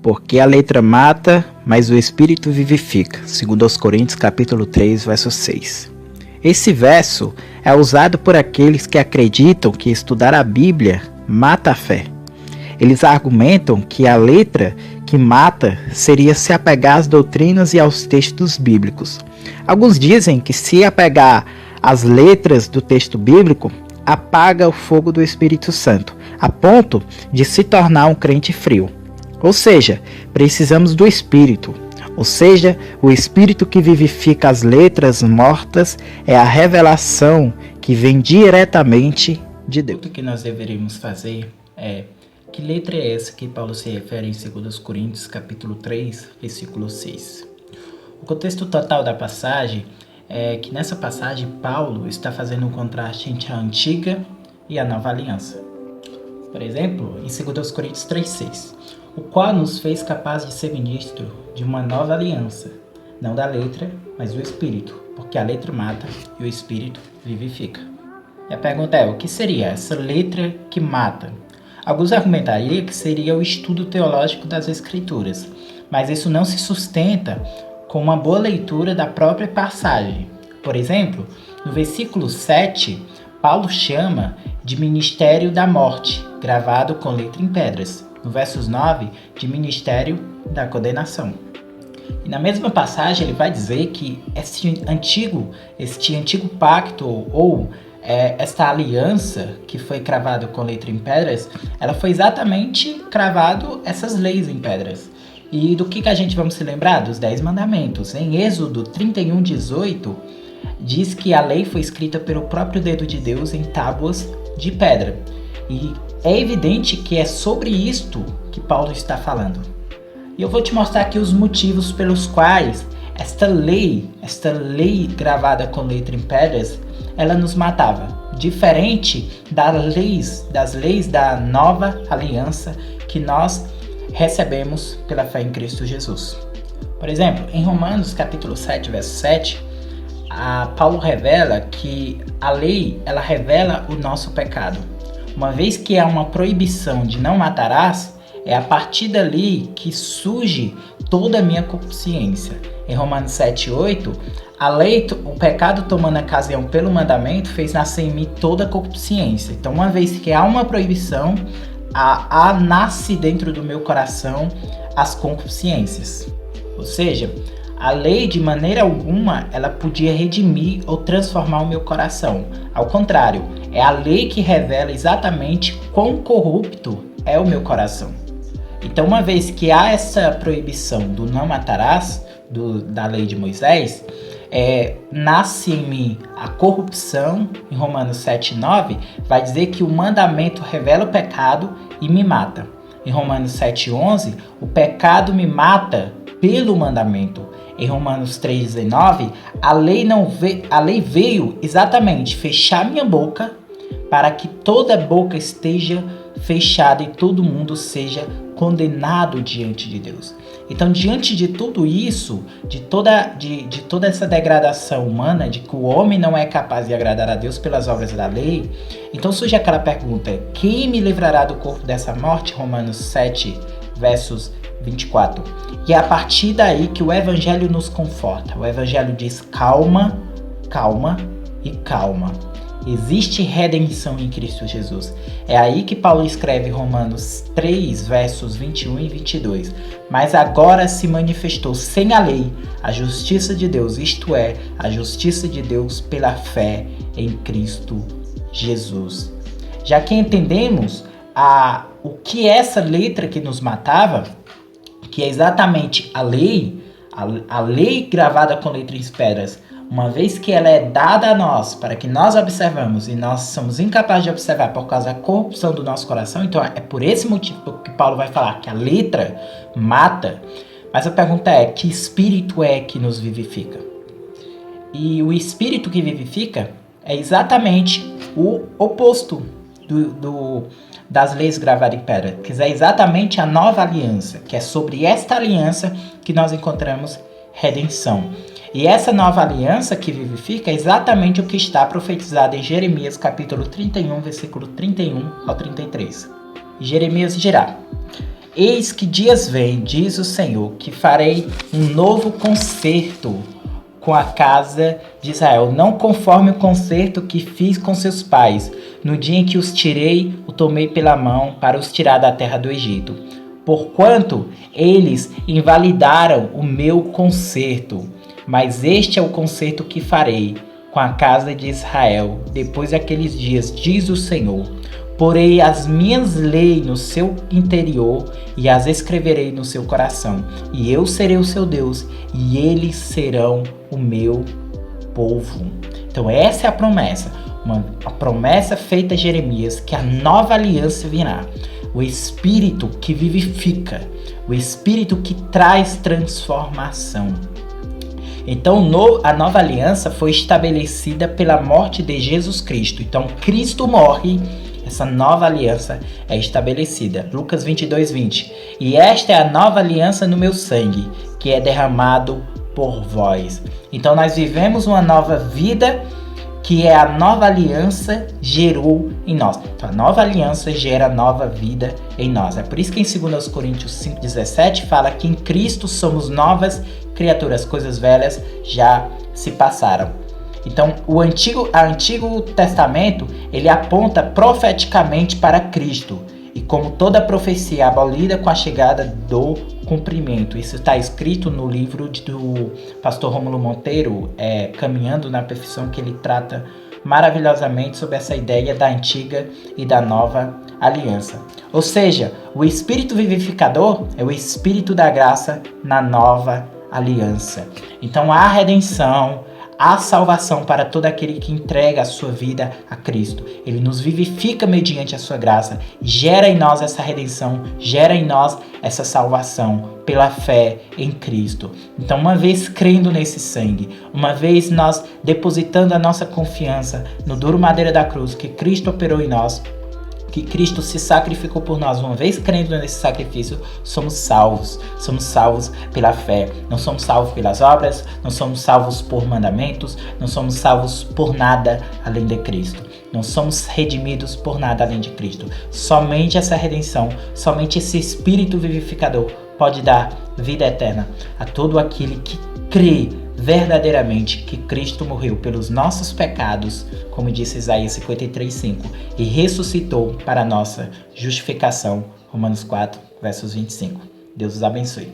Porque a letra mata, mas o Espírito vivifica. Segundo aos Coríntios, capítulo 3, verso 6. Esse verso é usado por aqueles que acreditam que estudar a Bíblia mata a fé. Eles argumentam que a letra que mata seria se apegar às doutrinas e aos textos bíblicos. Alguns dizem que se apegar às letras do texto bíblico, apaga o fogo do Espírito Santo, a ponto de se tornar um crente frio. Ou seja, precisamos do Espírito. Ou seja, o Espírito que vivifica as letras mortas é a revelação que vem diretamente de Deus. O que nós deveríamos fazer é: que letra é essa que Paulo se refere em 2 Coríntios, capítulo 3, versículo 6? O contexto total da passagem é que nessa passagem Paulo está fazendo um contraste entre a antiga e a nova aliança. Por exemplo, em 2 Coríntios 3, 6, o qual nos fez capaz de ser ministro de uma nova aliança, não da letra, mas do Espírito, porque a letra mata e o Espírito vivifica. E a pergunta é: o que seria essa letra que mata? Alguns argumentariam que seria o estudo teológico das Escrituras, mas isso não se sustenta com uma boa leitura da própria passagem. Por exemplo, no versículo 7, Paulo chama de ministério da morte, gravado com letra em pedras. No versos 9, de ministério da condenação. E na mesma passagem ele vai dizer que este antigo pacto ou esta aliança que foi cravada com letra em pedras, ela foi exatamente cravado essas leis em pedras. E do que a gente vamos se lembrar? Dos 10 mandamentos. Em Êxodo 31, 18, diz que a lei foi escrita pelo próprio dedo de Deus em tábuas de pedra. E é evidente que é sobre isto que Paulo está falando. E eu vou te mostrar aqui os motivos pelos quais esta lei gravada com letra em pedras, ela nos matava. Diferente das leis da nova aliança que nós recebemos pela fé em Cristo Jesus. Por exemplo, em Romanos capítulo 7, verso 7, Paulo revela que a lei, ela revela o nosso pecado. Uma vez que há uma proibição de não matarás, é a partir dali que surge toda a minha consciência. Em Romanos 7:8, a lei, o pecado tomando ocasião pelo mandamento, fez nascer em mim toda a consciência. Então, uma vez que há uma proibição, nasce dentro do meu coração as consciências. Ou seja, a lei, de maneira alguma, ela podia redimir ou transformar o meu coração. Ao contrário, é a lei que revela exatamente quão corrupto é o meu coração. Então, uma vez que há essa proibição do não matarás, da lei de Moisés, nasce em mim a corrupção. Em Romanos 7:9, vai dizer que o mandamento revela o pecado e me mata. Em Romanos 7:11, o pecado me mata pelo mandamento. Em Romanos 3:19, a lei veio exatamente fechar minha boca para que toda boca esteja fechada e todo mundo seja condenado diante de Deus. Então, diante de tudo isso, de toda essa degradação humana, de que o homem não é capaz de agradar a Deus pelas obras da lei, então surge aquela pergunta: quem me livrará do corpo dessa morte? Romanos 7, versos 24. E é a partir daí que o Evangelho nos conforta. O Evangelho diz: calma, calma e calma. Existe redenção em Cristo Jesus. É aí que Paulo escreve Romanos 3, versos 21 e 22. Mas agora se manifestou sem a lei a justiça de Deus, isto é, a justiça de Deus pela fé em Cristo Jesus. Já que entendemos o que é essa letra que nos matava, que é exatamente a lei gravada com letras em pedras, uma vez que ela é dada a nós para que nós observamos e nós somos incapazes de observar por causa da corrupção do nosso coração, então é por esse motivo que Paulo vai falar que a letra mata. Mas a pergunta é: que espírito é que nos vivifica? E o espírito que vivifica é exatamente o oposto das leis gravadas em pedra, que é exatamente a nova aliança, que é sobre esta aliança que nós encontramos redenção. E essa nova aliança que vivifica é exatamente o que está profetizado em Jeremias capítulo 31, versículo 31 ao 33. E Jeremias dirá: Eis que dias vêm, diz o Senhor, que farei um novo concerto com a casa de Israel, não conforme o concerto que fiz com seus pais, no dia em que os tirei, o tomei pela mão para os tirar da terra do Egito. Porquanto eles invalidaram o meu concerto, mas este é o concerto que farei com a casa de Israel, depois daqueles dias, diz o Senhor. Porei as minhas leis no seu interior e as escreverei no seu coração. E eu serei o seu Deus e eles serão o meu povo. Então essa é a promessa. A promessa feita a Jeremias, que a nova aliança virá. O Espírito que vivifica. O Espírito que traz transformação. Então a nova aliança foi estabelecida pela morte de Jesus Cristo. Então Cristo morre. Essa nova aliança é estabelecida. Lucas 22:20. E esta é a nova aliança no meu sangue, que é derramado por vós. Então nós vivemos uma nova vida, que é a nova aliança gerou em nós. Então a nova aliança gera nova vida em nós. É por isso que em 2 Coríntios 5:17 fala que em Cristo somos novas criaturas. Coisas velhas já se passaram. Então, o Antigo Testamento, ele aponta profeticamente para Cristo. E como toda profecia é abolida com a chegada do cumprimento. Isso está escrito no livro do pastor Rômulo Monteiro, Caminhando na Perfeição, que ele trata maravilhosamente sobre essa ideia da antiga e da nova aliança. Ou seja, o Espírito vivificador é o Espírito da graça na nova aliança. Então, há redenção, há salvação para todo aquele que entrega a sua vida a Cristo. Ele nos vivifica mediante a sua graça, gera em nós essa redenção, gera em nós essa salvação pela fé em Cristo. Então, uma vez crendo nesse sangue, uma vez nós depositando a nossa confiança no duro madeira da cruz que Cristo operou em nós, que Cristo se sacrificou por nós, uma vez crendo nesse sacrifício, somos salvos. Somos salvos pela fé. Não somos salvos pelas obras, não somos salvos por mandamentos, não somos salvos por nada além de Cristo. Não somos redimidos por nada além de Cristo. Somente essa redenção, somente esse Espírito vivificador pode dar vida eterna a todo aquele que crê verdadeiramente que Cristo morreu pelos nossos pecados, como disse Isaías 53:5, e ressuscitou para a nossa justificação, Romanos 4, versos 25. Deus os abençoe.